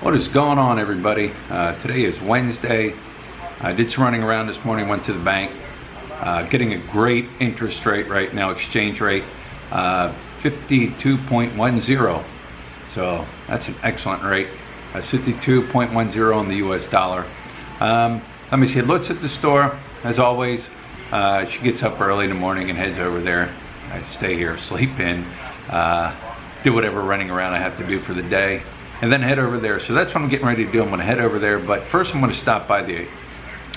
What is going on, everybody? Today is Wednesday. I did some running around this morning, went to the bank. Getting a great interest rate right now, exchange rate, 52.10. So that's an excellent rate. 52.10 on the US dollar. Let me see, Lutz at the store, as always. She gets up early in the morning and heads over there. I stay here, sleep in, do whatever running around I have to do for the day, and then head over there. So that's what I'm getting ready to do. I'm going to head over there, but first I'm going to stop by the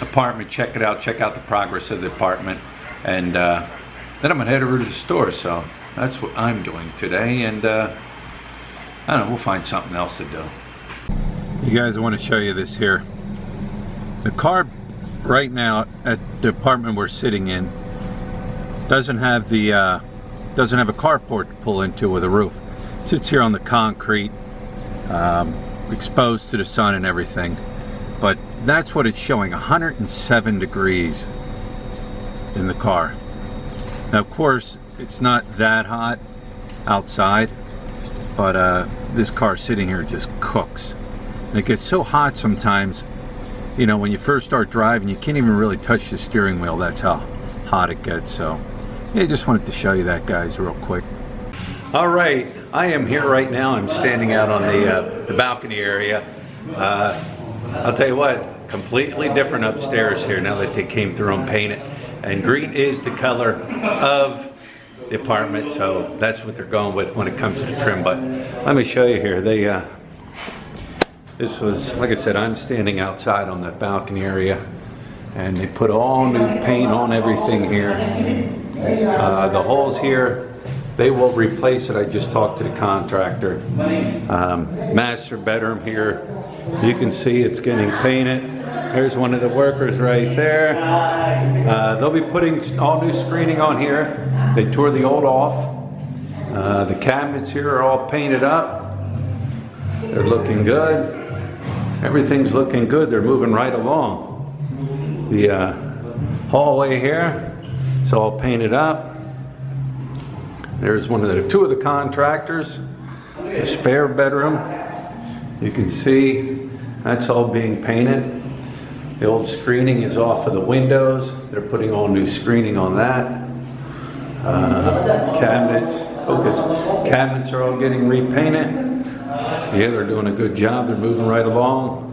apartment, check it out, check out the progress of the apartment, and then I'm going to head over to the store. So that's what I'm doing today, and I don't know, we'll find something else to do. You guys, I want to show you this here. The car right now at the apartment we're sitting in doesn't have the doesn't have a carport to pull into with a roof. It sits here on the concrete, exposed to the sun and everything. But that's what it's showing, 107 degrees in the car. Now, of course, it's not that hot outside, but this car sitting here just cooks. And it gets so hot sometimes, you know, when you first start driving, you can't even really touch the steering wheel. That's how hot it gets. So yeah, I just wanted to show you that, guys, real quick. All right, I am here right now. I'm standing out on the balcony area. I'll tell you what, completely different upstairs here now that they came through and painted. And green is the color of the apartment, so that's what they're going with when it comes to trim. But let me show you here. They this was, like I said, I'm standing outside on that balcony area, and they put all new paint on everything here. The holes here, they will replace it. I just talked to the contractor. Master bedroom here, you can see it's getting painted. There's one of the workers right there. They'll be putting all new screening on here. They tore the old off. The cabinets here are all painted up. They're looking good. Everything's looking good. They're moving right along. The hallway here, it's all painted up. There's two of the contractors. The spare bedroom, you can see that's all being painted. The old screening is off of the windows. They're putting all new screening on that. Cabinets, cabinets are all getting repainted. Yeah, they're doing a good job. They're moving right along.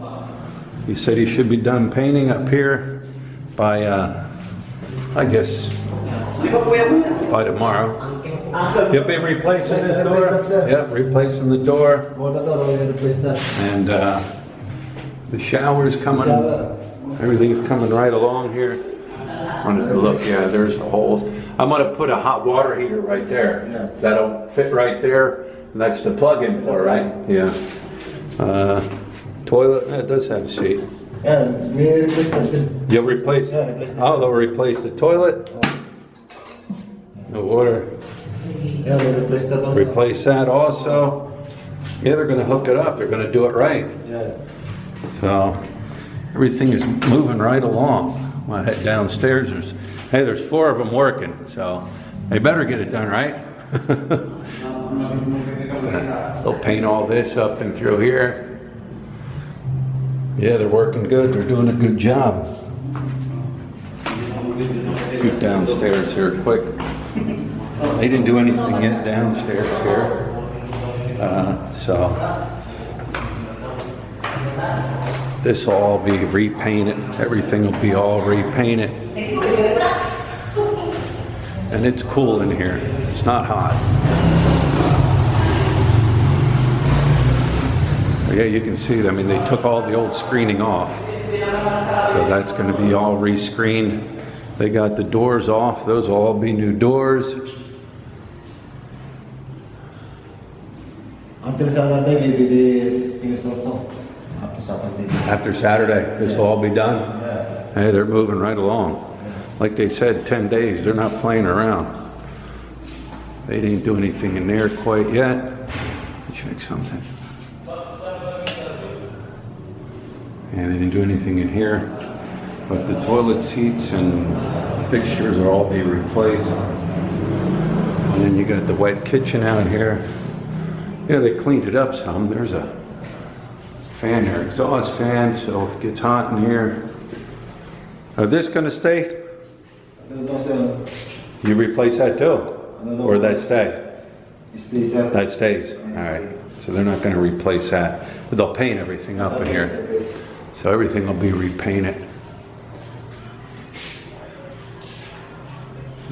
He said he should be done painting up here by, I guess, by tomorrow. He'll be replacing this door. Yep, replacing the door. And the shower's coming. Everything's coming right along here. Look, yeah, there's the holes. I'm going to put a hot water heater right there. That'll fit right there. And that's the plug-in for, right? Yeah. Toilet, that does have a seat. You'll replace? Oh, they'll replace the toilet. The water. Replace that also. Yeah, they're going to hook it up. They're going to do it right. So everything is moving right along. I'm going to head downstairs. There's 4 of them working, so they better get it done right. They'll paint all this up and through here. Yeah, they're working good. They're doing a good job. Let's scoot downstairs here quick. They didn't do anything yet downstairs here. So this will all be repainted. Everything will be all repainted. And it's cool in here. It's not hot. Yeah, you can see it. I mean, they took all the old screening off. So that's going to be all rescreened. They got the doors off. Those will all be new doors. After Saturday, this will all be done. Hey, they're moving right along. Like they said, 10 days, they're not playing around. They didn't do anything in there quite yet. Let me check something. And they didn't do anything in here. But the toilet seats and fixtures will all be replaced. And then you got the wet kitchen out here. Yeah, they cleaned it up some. There's a fan there, exhaust fan, so if it gets hot in here. Are this gonna stay? You replace that too? Or that stay? That stays, all right. So they're not gonna replace that, but they'll paint everything up in here. So everything will be repainted.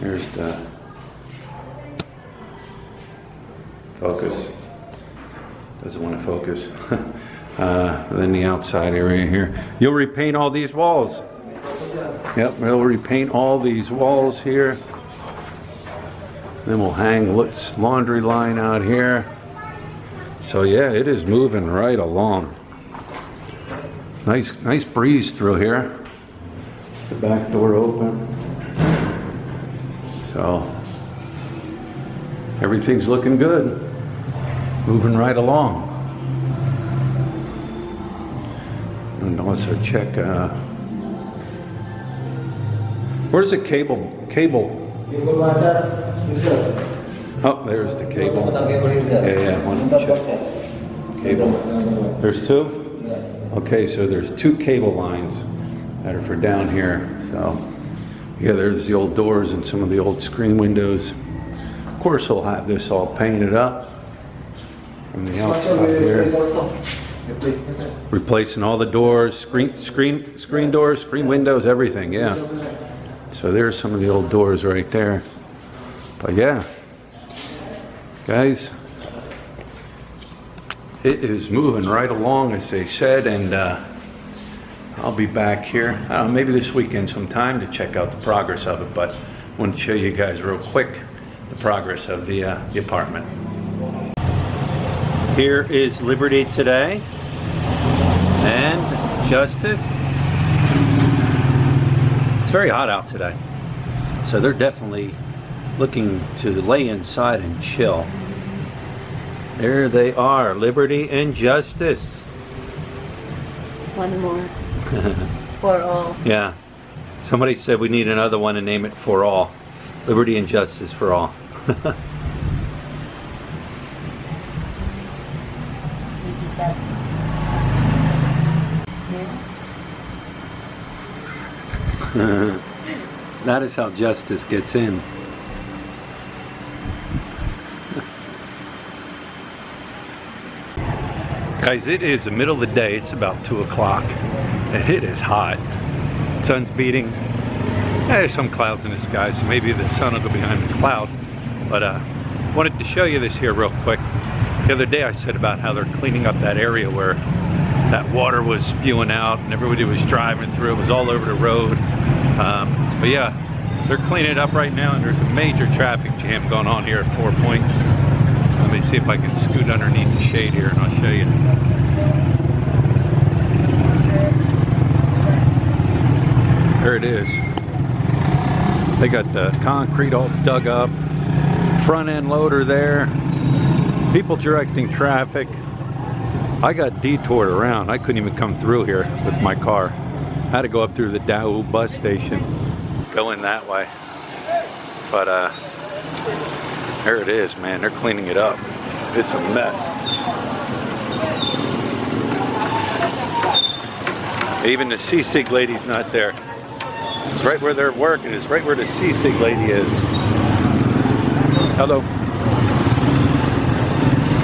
Here's the focus. Doesn't want to focus. Then the outside area here. You'll repaint all these walls. Yep, we'll repaint all these walls here. Then we'll hang Lutz laundry line out here. So yeah, it is moving right along. Nice breeze through here. The back door open. So everything's looking good. Moving right along. And also check, where's the cable? Oh, there's the cable. Yeah, one check. Cable. There's two? Okay, so there's two cable lines that are for down here. So, yeah, there's the old doors and some of the old screen windows. Of course, we'll have this all painted up from the outside here. Replacing all the doors, screen doors, screen windows, everything, yeah. So there's some of the old doors right there. But yeah, guys, it is moving right along, as they said, and I'll be back here maybe this weekend sometime to check out the progress of it, but I want to show you guys real quick the progress of the apartment. Here is Liberty today and Justice. It's very hot out today, so they're definitely looking to lay inside and chill. There they are, Liberty and Justice. One more. For all. Yeah. Somebody said we need another one and name it For All. Liberty and Justice for All. That is how justice gets in. Guys, it is the middle of the day. It's about 2 o'clock and it is hot. Sun's beating. There's some clouds in the sky, so maybe the sun will go behind the cloud. But wanted to show you this here real quick. The other day I said about how they're cleaning up that area where that water was spewing out and everybody was driving through. It was all over the road. But yeah, they're cleaning it up right now, and there's a major traffic jam going on here at 4 Points. Let me see if I can scoot underneath the shade here and I'll show you. There it is. They got the concrete all dug up, front end loader there, people directing traffic. I got detoured around. I couldn't even come through here with my car. I had to go up through the Daewoo bus station, go in that way. But there it is, man. They're cleaning it up. It's a mess. Even the CSIG lady's not there. It's right where they're working. It's right where the CSIG lady is. Hello.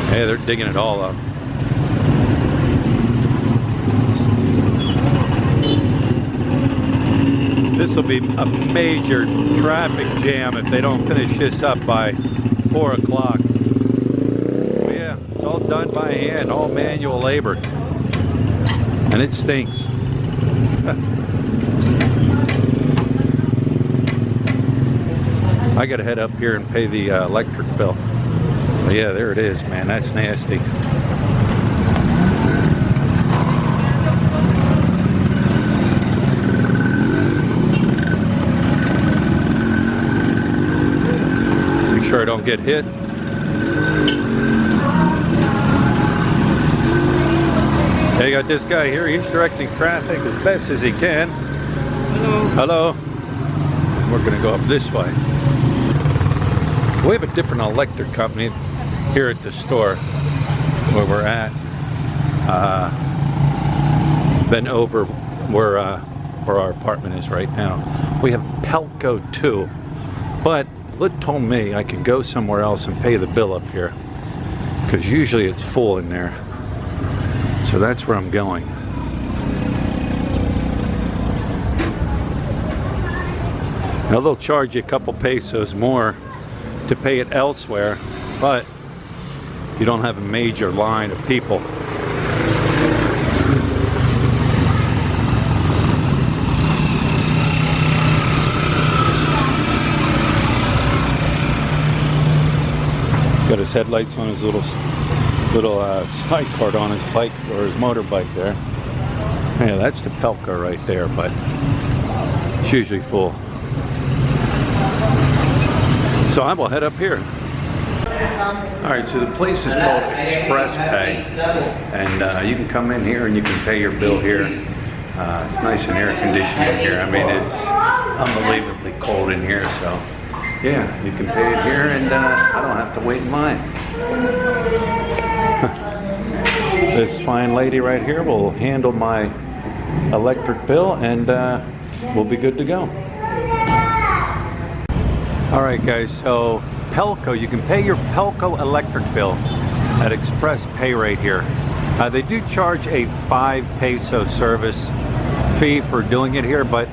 Hey, they're digging it all up. This will be a major traffic jam if they don't finish this up by 4 o'clock. But yeah, it's all done by hand, all manual labor. And it stinks. I gotta head up here and pay the electric bill. But yeah, there it is, man. That's nasty. Make sure I don't get hit. Hey, got this guy here. He's directing traffic as best as he can. Hello. Hello. We're gonna go up this way. We have a different electric company here at the store where we're at. then over where our apartment is right now. We have Pelco too, but Lid told me I could go somewhere else and pay the bill up here, because usually it's full in there. So that's where I'm going. Now they'll charge you a couple pesos more to pay it elsewhere, but you don't have a major line of people. Got his headlights on his little side cart on his bike or his motorbike there. Yeah, that's the Pelco right there, but it's usually full. So I will head up here. Alright, so the place is called Express Pay, and you can come in here and you can pay your bill here. It's nice and air conditioned here. I mean, it's unbelievably cold in here, so yeah, you can pay it here, and I don't have to wait in line. This fine lady right here will handle my electric bill, and we'll be good to go. Alright guys, so Pelco, you can pay your Pelco electric bill at Express Pay right here. They do charge a 5 peso service fee for doing it here, but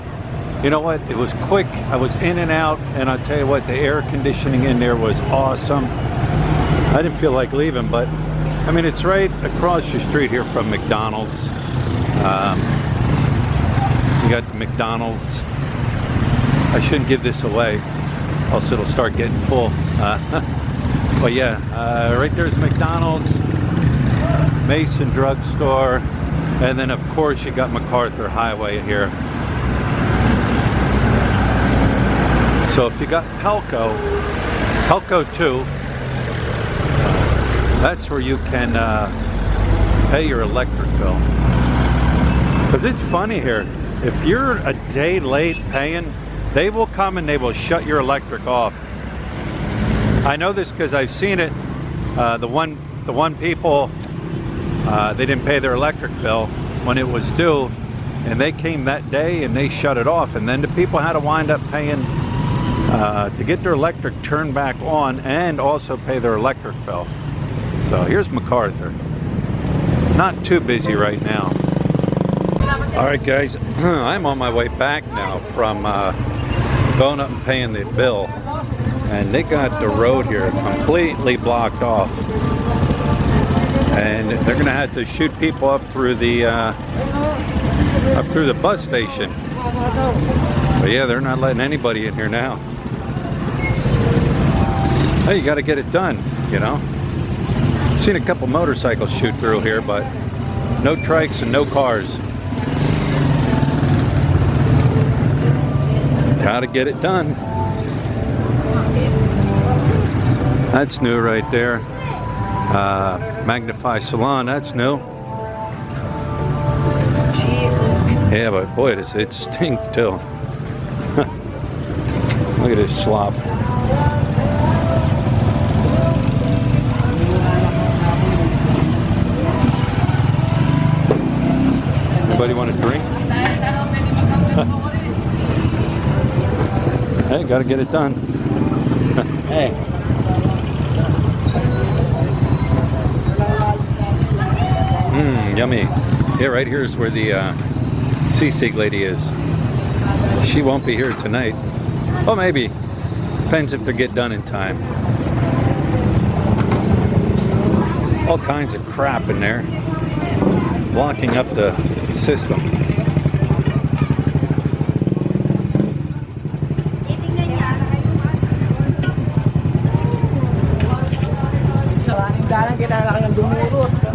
you know what? It was quick. I was in and out, and I'll tell you what, the air conditioning in there was awesome. I didn't feel like leaving, but I mean, it's right across the street here from McDonald's. You got the McDonald's. I shouldn't give this away, else it'll start getting full. But yeah, right there's McDonald's, Mason Drugstore, and then of course you got MacArthur Highway here. So if you got Pelco 2, that's where you can pay your electric bill. Because it's funny here, if you're a day late paying, they will come and they will shut your electric off. I know this because I've seen it. The one people, they didn't pay their electric bill when it was due, and they came that day and they shut it off, and then the people had to wind up paying to get their electric turned back on and also pay their electric bill. So here's MacArthur. Not too busy right now. Alright guys, I'm on my way back now from going up and paying the bill, and they got the road here completely blocked off, and they're gonna have to shoot people up through the bus station. But yeah, they're not letting anybody in here now. Hey, you got to get it done, you know. Seen a couple motorcycles shoot through here, but no trikes and no cars. Got to get it done. That's new right there. Magnify Salon, that's new. Yeah, but boy, it stinks too. Look at this slop. Anybody want a drink? Hey, gotta get it done. Hey. Yummy. Yeah, right here is where the Sisig lady is. She won't be here tonight. Well, maybe. Depends if they get done in time. All kinds of crap in there, blocking up the system.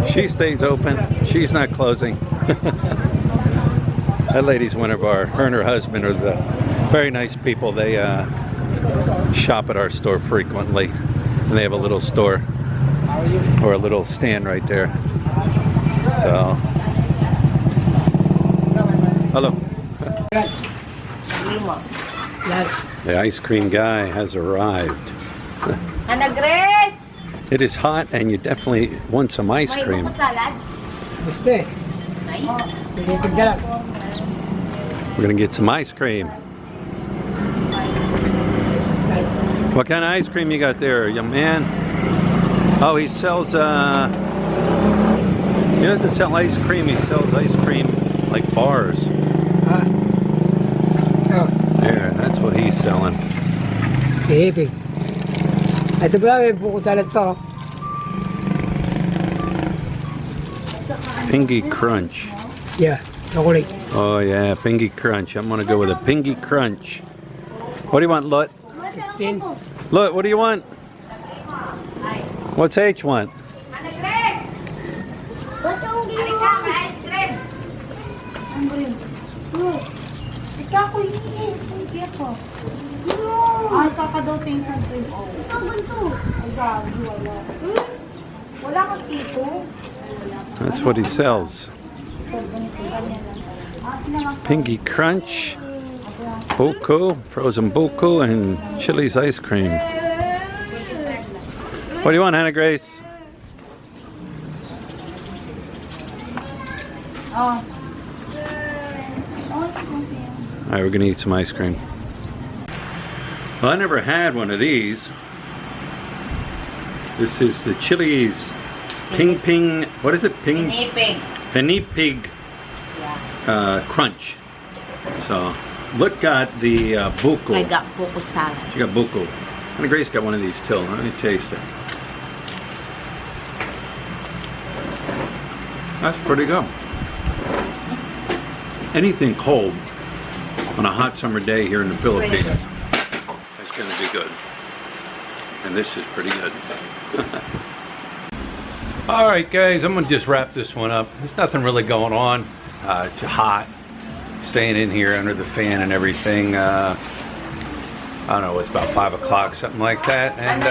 She stays open. She's not closing. That lady's one of her and her husband are the very nice people. They shop at our store frequently, and they have a little store or a little stand right there. So, hello. The ice cream guy has arrived. It is hot, and you definitely want some ice cream. We're gonna get some ice cream. What kind of ice cream you got there, young man? Oh, he sells, he doesn't sell ice cream, he sells ice cream like bars. There, that's what he's selling. Ito pala, may buko salad pa. Pingy Crunch. Yeah, chocolate. Oh yeah, Pingy Crunch. I'm gonna go with a Pingy Crunch. What do you want, Lut? 10. Lut, what do you want? What's H want? Tsaka daw tingin sa cream. Ay, grabe, wala. Wala ka dito. That's what he sells. Pingy Crunch, Buko, frozen Buko, and Chili's ice cream. What do you want, Hannah Grace? Oh. Alright, we're gonna eat some ice cream. Well, I never had one of these. This is the Chili's Ping, what is it? Penipig Crunch. So, look got the Buko. I got buko salad. She got Buko. And Grace got one of these too. Let me taste it. That's pretty good. Anything cold on a hot summer day here in the Philippines is going to be good. And this is pretty good. Alright guys, I'm going to just wrap this one up. There's nothing really going on. It's hot. Staying in here under the fan and everything. I don't know, it's about 5 o'clock, something like that. And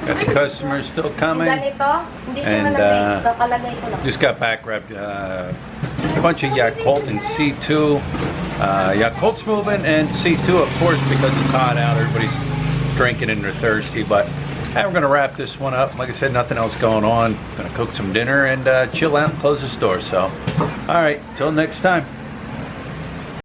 got the customers still coming. And just got back wrapped. A bunch of Yakult and C2. Yakult's moving and C2 of course because it's hot out. Everybody's drinking and they're thirsty. But hey, we're going to wrap this one up. Like I said, nothing else going on. Going to cook some dinner and chill out and close the store. So, alright, till next time.